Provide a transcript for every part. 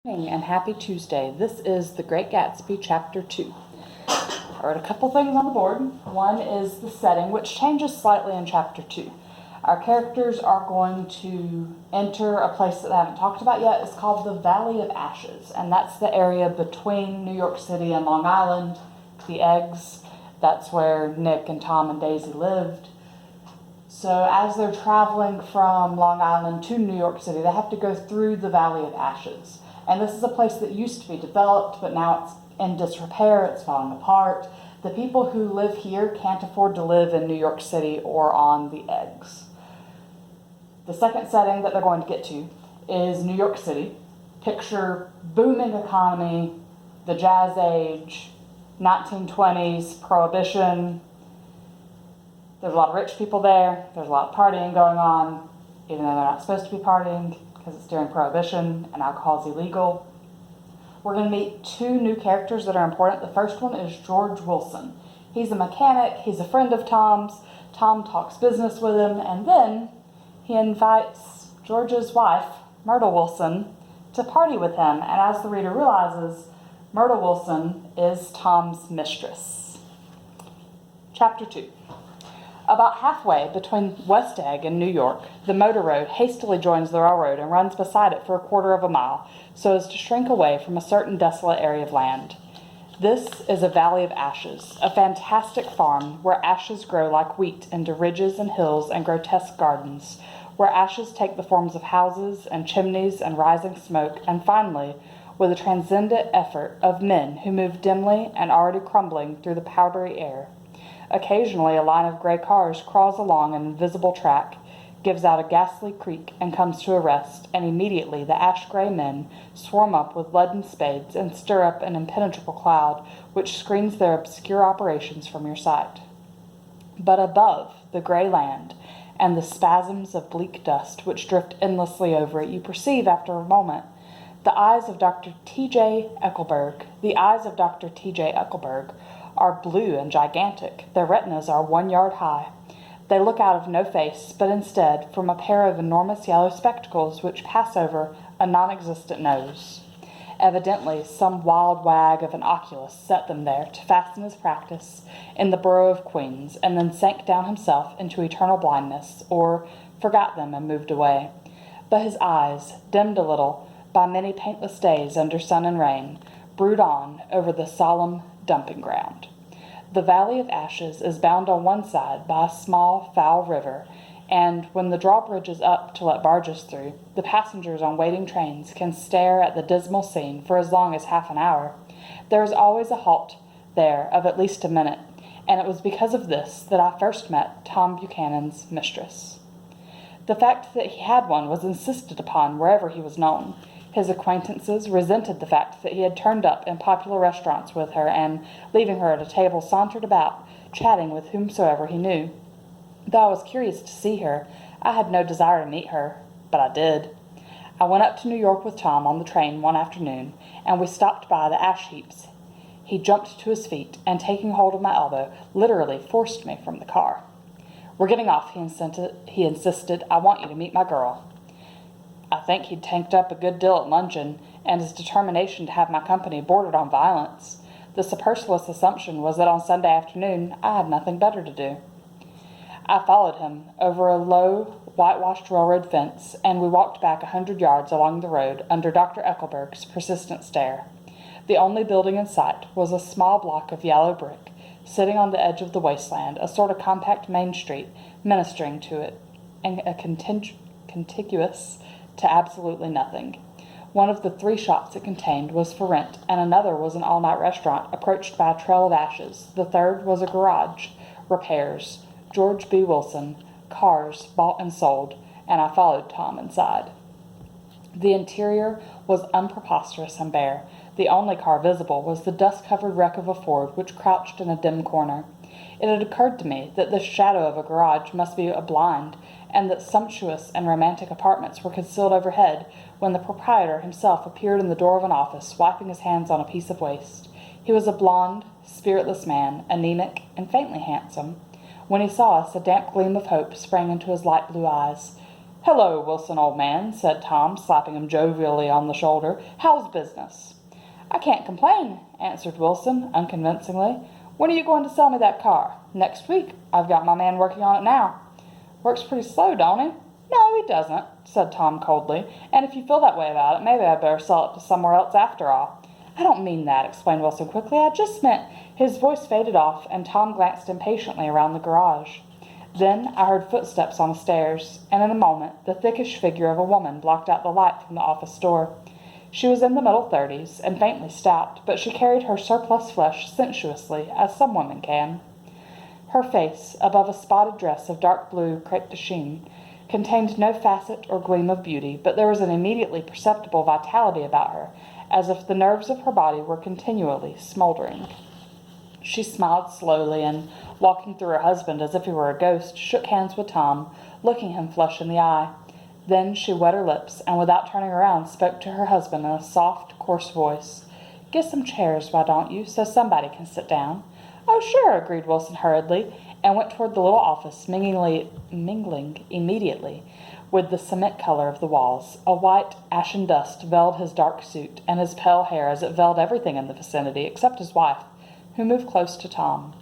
Morning and happy Tuesday. This is The Great Gatsby, Chapter 2. I wrote a couple things on the board. One is the setting, which changes slightly in Chapter 2. Our characters are going to enter a place that I haven't talked about yet. It's called the Valley of Ashes, and that's the area between New York City and Long Island, the Eggs. That's where Nick and Tom and Daisy lived. So as they're traveling from Long Island to New York City, they have to go through the Valley of Ashes. And this is a place that used to be developed, but now it's in disrepair, it's falling apart. The people who live here can't afford to live in New York City or on the Eggs. The second setting that they're going to get to is New York City. Picture booming economy, the Jazz Age, 1920s, Prohibition. There's a lot of rich people there. There's a lot of partying going on, even though they're not supposed to be partying because it's during Prohibition and alcohol is illegal. We're going to meet two new characters that are important. The first one is George Wilson. He's a mechanic. He's a friend of Tom's. Tom talks business with him, and then he invites George's wife, Myrtle Wilson, to party with him. And as the reader realizes, Myrtle Wilson is Tom's mistress. Chapter 2. About halfway between West Egg and New York, the motor road hastily joins the railroad and runs beside it for a quarter of a mile, so as to shrink away from a certain desolate area of land. This is a valley of ashes, a fantastic farm where ashes grow like wheat into ridges and hills and grotesque gardens, where ashes take the forms of houses and chimneys and rising smoke, and finally, with a transcendent effort of men who move dimly and already crumbling through the powdery air. Occasionally, a line of gray cars crawls along an invisible track, gives out a ghastly creak, and comes to a rest, and immediately the ash-gray men swarm up with leaden spades and stir up an impenetrable cloud which screens their obscure operations from your sight. But above the gray land and the spasms of bleak dust which drift endlessly over it, you perceive after a moment the eyes of Dr. T.J. Eckelberg. The eyes of Dr. T.J. Eckelberg are blue and gigantic. Their retinas are 1 yard high. They look out of no face, but instead from a pair of enormous yellow spectacles which pass over a non-existent nose. Evidently, some wild wag of an oculist set them there to fasten his practice in the borough of Queens, and then sank down himself into eternal blindness, or forgot them and moved away. But his eyes, dimmed a little by many paintless days under sun and rain, brood on over the solemn dumping ground. The Valley of Ashes is bound on one side by a small, foul river, and when the drawbridge is up to let barges through, the passengers on waiting trains can stare at the dismal scene for as long as half an hour. There is always a halt there of at least a minute, and it was because of this that I first met Tom Buchanan's mistress. The fact that he had one was insisted upon wherever he was known. His acquaintances resented the fact that he had turned up in popular restaurants with her and, leaving her at a table, sauntered about, chatting with whomsoever he knew. Though I was curious to see her, I had no desire to meet her, but I did. I went up to New York with Tom on the train one afternoon, and we stopped by the ash heaps. He jumped to his feet, and taking hold of my elbow, literally forced me from the car. "We're getting off," he insisted. "I want you to meet my girl." I think he'd tanked up a good deal at luncheon, and his determination to have my company bordered on violence. The superfluous assumption was that on Sunday afternoon I had nothing better to do. I followed him over a low, whitewashed railroad fence, and we walked back 100 yards along the road under Dr. Eckelberg's persistent stare. The only building in sight was a small block of yellow brick, sitting on the edge of the wasteland, a sort of compact main street ministering to it, and contiguous to absolutely nothing. One of the 3 shops it contained was for rent, and another was an all-night restaurant approached by a trail of ashes. The third was a garage, repairs, George B. Wilson, cars bought and sold, and I followed Tom inside. The interior was unpreposterous and bare. The only car visible was the dust-covered wreck of a Ford which crouched in a dim corner. It had occurred to me that this shadow of a garage must be a blind, and that sumptuous and romantic apartments were concealed overhead, when the proprietor himself appeared in the door of an office, wiping his hands on a piece of waste. He was a blond, spiritless man, anemic and faintly handsome. When he saw us, a damp gleam of hope sprang into his light blue eyes. "Hello, Wilson, old man," said Tom, slapping him jovially on the shoulder. "How's business?" "I can't complain," answered Wilson, unconvincingly. "When are you going to sell me that car?" "Next week. I've got my man working on it now." "Works pretty slow, don't he?" "No, he doesn't," said Tom coldly. "And if you feel that way about it, maybe I'd better sell it to somewhere else after all." "I don't mean that," explained Wilson quickly. "I just meant—" His voice faded off, and Tom glanced impatiently around the garage. Then I heard footsteps on the stairs, and in a moment the thickish figure of a woman blocked out the light from the office door. She was in the middle 30s and faintly stout, but she carried her surplus flesh sensuously, as some women can. Her face, above a spotted dress of dark blue crepe de chine, contained no facet or gleam of beauty, but there was an immediately perceptible vitality about her, as if the nerves of her body were continually smoldering. She smiled slowly and, walking through her husband as if he were a ghost, shook hands with Tom, looking him flush in the eye. Then she wet her lips, and without turning around spoke to her husband in a soft, coarse voice. "Get some chairs, why don't you, so somebody can sit down?" "Oh, sure," agreed Wilson hurriedly, and went toward the little office, mingling immediately with the cement color of the walls. A white, ashen dust veiled his dark suit, and his pale hair as it veiled everything in the vicinity, except his wife, who moved close to Tom.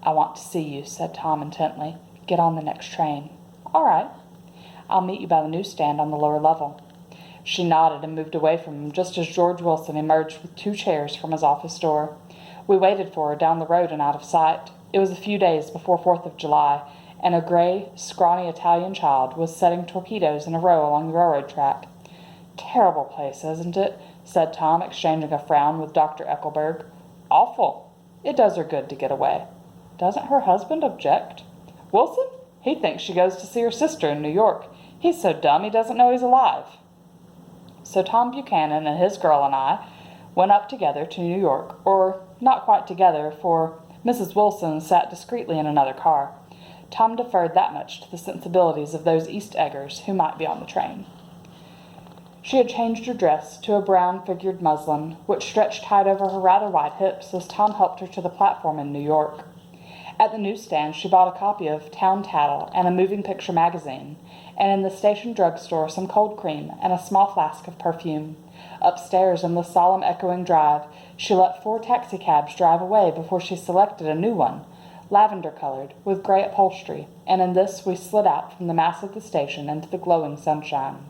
"I want to see you," said Tom intently. "Get on the next train." "All right." "I'll meet you by the newsstand on the lower level." She nodded and moved away from him just as George Wilson emerged with 2 chairs from his office door. We waited for her down the road and out of sight. It was a few days before 4th of July, and a gray, scrawny Italian child was setting torpedoes in a row along the railroad track. "Terrible place, isn't it?" said Tom, exchanging a frown with Dr. Eckelberg. "Awful. It does her good to get away." "Doesn't her husband object?" "Wilson? He thinks she goes to see her sister in New York. He's so dumb he doesn't know he's alive." So Tom Buchanan and his girl and I went up together to New York, or not quite together, for Mrs. Wilson sat discreetly in another car. Tom deferred that much to the sensibilities of those East Eggers who might be on the train. She had changed her dress to a brown-figured muslin, which stretched tight over her rather wide hips as Tom helped her to the platform in New York. At the newsstand she bought a copy of Town Tattle and a moving picture magazine, and in the station drugstore some cold cream and a small flask of perfume. Upstairs in the solemn echoing drive she let 4 taxicabs drive away before she selected a new one, lavender-colored, with gray upholstery, and in this we slid out from the mass of the station into the glowing sunshine.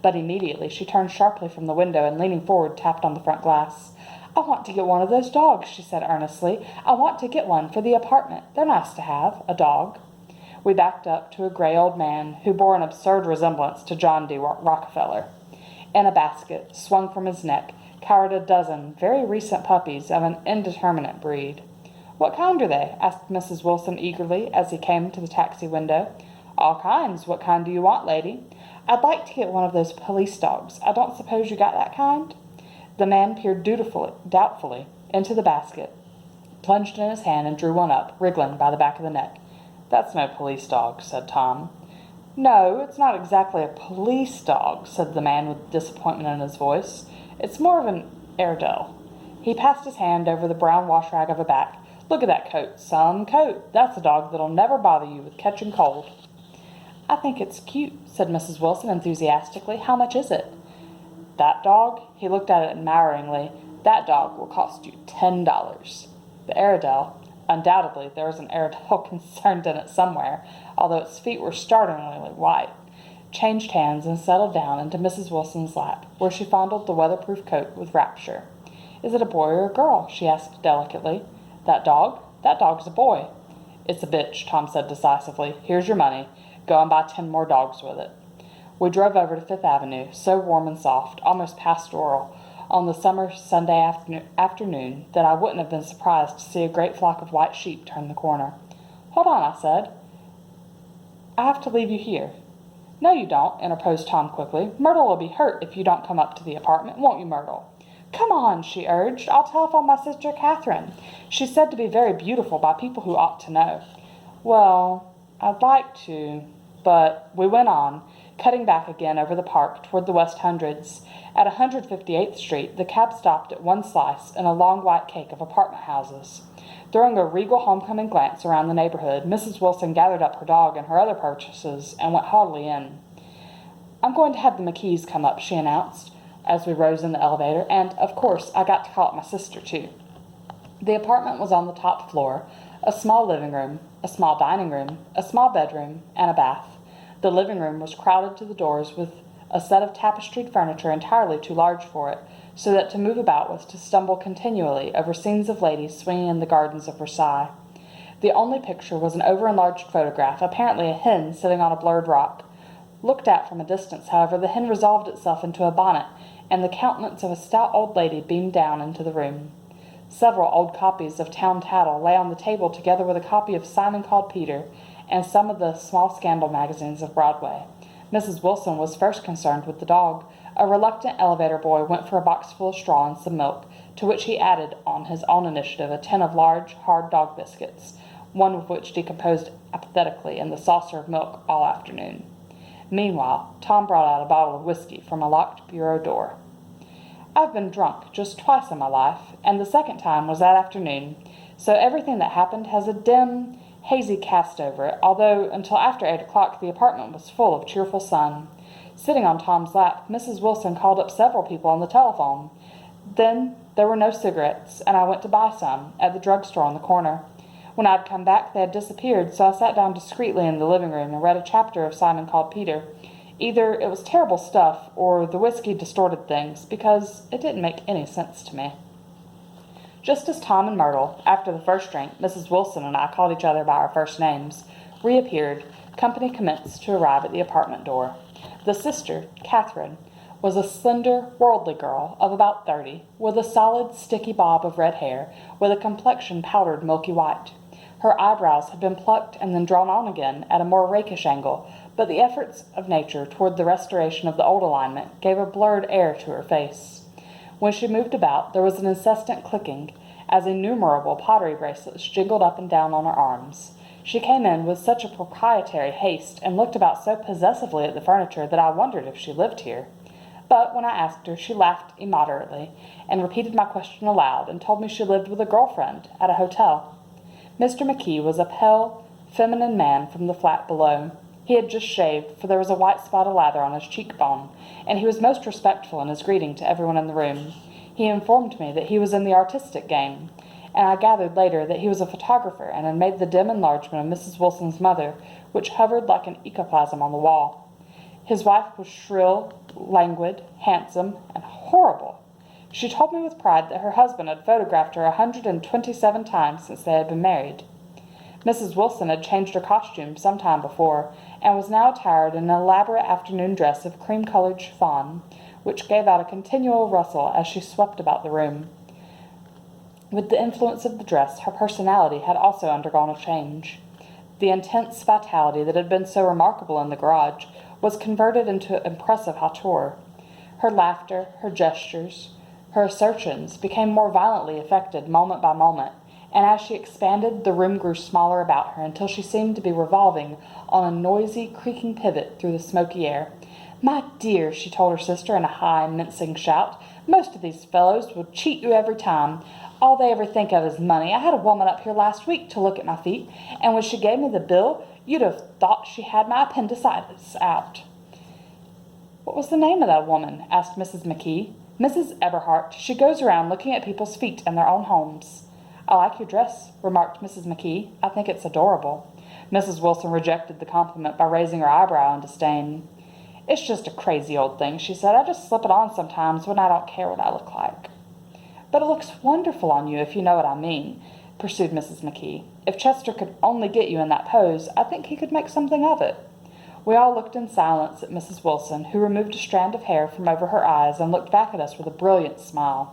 But immediately she turned sharply from the window and, leaning forward, tapped on the front glass. "I want to get one of those dogs," she said earnestly. "I want to get one for the apartment. They're nice to have, a dog." We backed up to a gray old man who bore an absurd resemblance to John D. Rockefeller. In a basket, swung from his neck, cowered a dozen very recent puppies of an indeterminate breed. "What kind are they?" asked Mrs. Wilson eagerly as he came to the taxi window. "All kinds. What kind do you want, lady?" "I'd like to get one of those police dogs. I don't suppose you got that kind?" The man peered doubtfully into the basket, plunged in his hand, and drew one up, wriggling by the back of the neck. "That's no police dog," said Tom. "No, it's not exactly a police dog," said the man with disappointment in his voice. "It's more of an Airedale." He passed his hand over the brown wash rag of a back. "Look at that coat. Some coat. That's a dog that'll never bother you with catching cold." "I think it's cute," said Mrs. Wilson enthusiastically. "How much is it?" "That dog?" He looked at it admiringly. "That dog will cost you $10. The Airedale, undoubtedly there is an Airedale concerned in it somewhere, although its feet were startlingly white, changed hands and settled down into Mrs. Wilson's lap, where she fondled the weatherproof coat with rapture. "Is it a boy or a girl?" she asked delicately. "That dog? That dog's a boy." "It's a bitch," Tom said decisively. "Here's your money. Go and buy 10 more dogs with it." We drove over to Fifth Avenue, so warm and soft, almost pastoral, on the summer Sunday afternoon that I wouldn't have been surprised to see a great flock of white sheep turn the corner. "Hold on," I said. "I have to leave you here." "No, you don't," interposed Tom quickly. "Myrtle will be hurt if you don't come up to the apartment, won't you, Myrtle?" "Come on," she urged. "I'll telephone my sister Catherine. She's said to be very beautiful by people who ought to know." "Well, I'd like to," but we went on, cutting back again over the park toward the West Hundreds. At 158th Street, the cab stopped at one slice in a long white cake of apartment houses. Throwing a regal homecoming glance around the neighborhood, Mrs. Wilson gathered up her dog and her other purchases and went haughtily in. "I'm going to have the McKees come up," she announced, as we rose in the elevator, "and, of course, I got to call up my sister, too." The apartment was on the top floor, a small living room, a small dining room, a small bedroom, and a bath. The living room was crowded to the doors with a set of tapestried furniture entirely too large for it, so that to move about was to stumble continually over scenes of ladies swinging in the gardens of Versailles. The only picture was an over-enlarged photograph, apparently a hen sitting on a blurred rock. Looked at from a distance, however, the hen resolved itself into a bonnet, and the countenance of a stout old lady beamed down into the room. Several old copies of Town Tattle lay on the table, together with a copy of Simon Called Peter and some of the small scandal magazines of Broadway. Mrs. Wilson was first concerned with the dog. A reluctant elevator boy went for a box full of straw and some milk, to which he added, on his own initiative, a tin of large, hard dog biscuits, one of which decomposed apathetically in the saucer of milk all afternoon. Meanwhile, Tom brought out a bottle of whiskey from a locked bureau door. "I've been drunk just twice in my life, and the second time was that afternoon, so everything that happened has a dim, hazy cast over it, although until after 8 o'clock the apartment was full of cheerful sun." Sitting on Tom's lap, Mrs. Wilson called up several people on the telephone. Then there were no cigarettes, and I went to buy some at the drugstore on the corner. When I'd come back, they had disappeared, so I sat down discreetly in the living room and read a chapter of Simon Called Peter. Either it was terrible stuff, or the whiskey distorted things, because it didn't make any sense to me. Just as Tom and Myrtle, after the first drink, Mrs. Wilson and I called each other by our first names, reappeared, company commenced to arrive at the apartment door. The sister, Catherine, was a slender, worldly girl of about 30, with a solid, sticky bob of red hair, with a complexion powdered milky white. Her eyebrows had been plucked and then drawn on again at a more rakish angle, but the efforts of nature toward the restoration of the old alignment gave a blurred air to her face. When she moved about, there was an incessant clicking, as innumerable pottery bracelets jingled up and down on her arms. She came in with such a proprietary haste and looked about so possessively at the furniture that I wondered if she lived here. But when I asked her, she laughed immoderately and repeated my question aloud and told me she lived with a girlfriend at a hotel. Mr. McKee was a pale, feminine man from the flat below. He had just shaved, for there was a white spot of lather on his cheekbone, and he was most respectful in his greeting to everyone in the room. He informed me that he was in the artistic game, and I gathered later that he was a photographer and had made the dim enlargement of Mrs. Wilson's mother, which hovered like an ectoplasm on the wall. His wife was shrill, languid, handsome, and horrible. She told me with pride that her husband had photographed her 127 times since they had been married. Mrs. Wilson had changed her costume some time before, and was now attired in an elaborate afternoon dress of cream-colored chiffon, which gave out a continual rustle as she swept about the room. With the influence of the dress, her personality had also undergone a change. The intense vitality that had been so remarkable in the garage was converted into impressive hauteur. Her laughter, her gestures, her assertions became more violently affected moment by moment, and as she expanded, the room grew smaller about her until she seemed to be revolving on a noisy, creaking pivot through the smoky air. "My dear," she told her sister in a high, mincing shout, "most of these fellows will cheat you every time. All they ever think of is money. I had a woman up here last week to look at my feet, and when she gave me the bill, you'd have thought she had my appendicitis out." "What was the name of that woman?" asked Mrs. McKee. "Mrs. Eberhardt. She goes around looking at people's feet in their own homes." "I like your dress," remarked Mrs. McKee. "I think it's adorable." Mrs. Wilson rejected the compliment by raising her eyebrow in disdain. "It's just a crazy old thing," she said. "I just slip it on sometimes when I don't care what I look like." "But it looks wonderful on you, if you know what I mean," pursued Mrs. McKee. "If Chester could only get you in that pose, I think he could make something of it." We all looked in silence at Mrs. Wilson, who removed a strand of hair from over her eyes and looked back at us with a brilliant smile.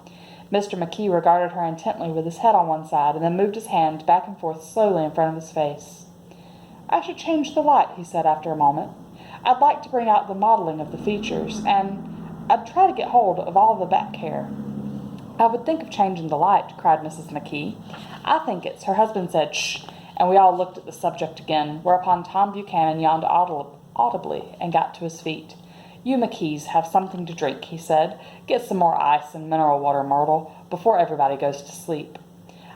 Mr. McKee regarded her intently with his head on one side and then moved his hand back and forth slowly in front of his face. "I should change the light," he said after a moment. "I'd like to bring out the modeling of the features, and I'd try to get hold of all the back hair." "I would think of changing the light," cried Mrs. McKee. "I think it's—" Her husband said, "Shh," and we all looked at the subject again, whereupon Tom Buchanan yawned audibly and got to his feet. "You McKees have something to drink," he said. "Get some more ice and mineral water, Myrtle, before everybody goes to sleep."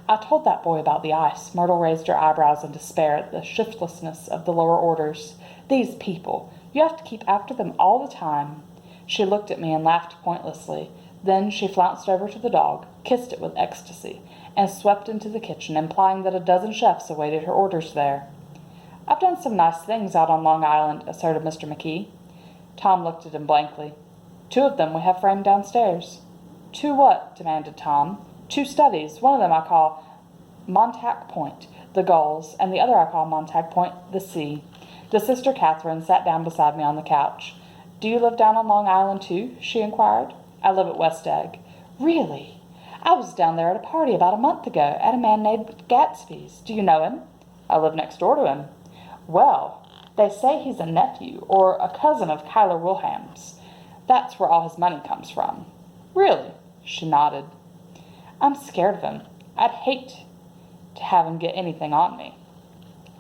"I told that boy about the ice." Myrtle raised her eyebrows in despair at the shiftlessness of the lower orders. "These people," You have to keep after them all the time." She looked at me and laughed pointlessly. Then she flounced over to the dog, kissed it with ecstasy, and swept into the kitchen, implying that a dozen chefs awaited her orders there. "I've done some nice things out on Long Island," asserted Mr. McKee. Tom looked at him blankly. "2 of them we have framed downstairs." "2 what?" demanded Tom. "2 studies. One of them I call Montauk Point, the gulls, and the other I call Montauk Point, the sea." The Sister Catherine sat down beside me on the couch. "Do you live down on Long Island, too?" she inquired. "I live at West Egg." "Really? I was down there at a party about a month ago, at a man named Gatsby's. Do you know him?" "I live next door to him." "Well, they say he's a nephew or a cousin of Cuyler Wilham's. That's where all his money comes from." "Really?" She nodded. "I'm scared of him. I'd hate to have him get anything on me."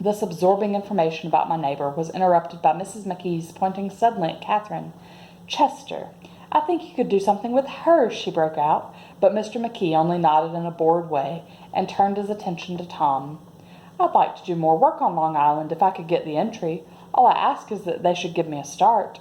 This absorbing information about my neighbor was interrupted by Mrs. McKee's pointing suddenly at Catherine. "Chester, I think you could do something with her," she broke out, but Mr. McKee only nodded in a bored way and turned his attention to Tom. "I'd like to do more work on Long Island if I could get the entry. All I ask is that they should give me a start."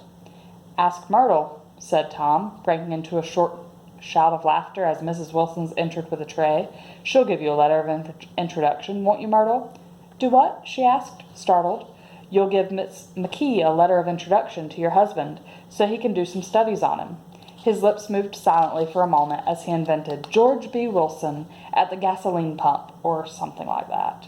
"Ask Myrtle," said Tom, breaking into a short shout of laughter as Mrs. Wilson entered with a tray. "She'll give you a letter of introduction, won't you, Myrtle?" "Do what?" she asked, startled. "You'll give Miss McKee a letter of introduction to your husband, so he can do some studies on him." His lips moved silently for a moment as he invented George B. Wilson at the gasoline pump, or something like that.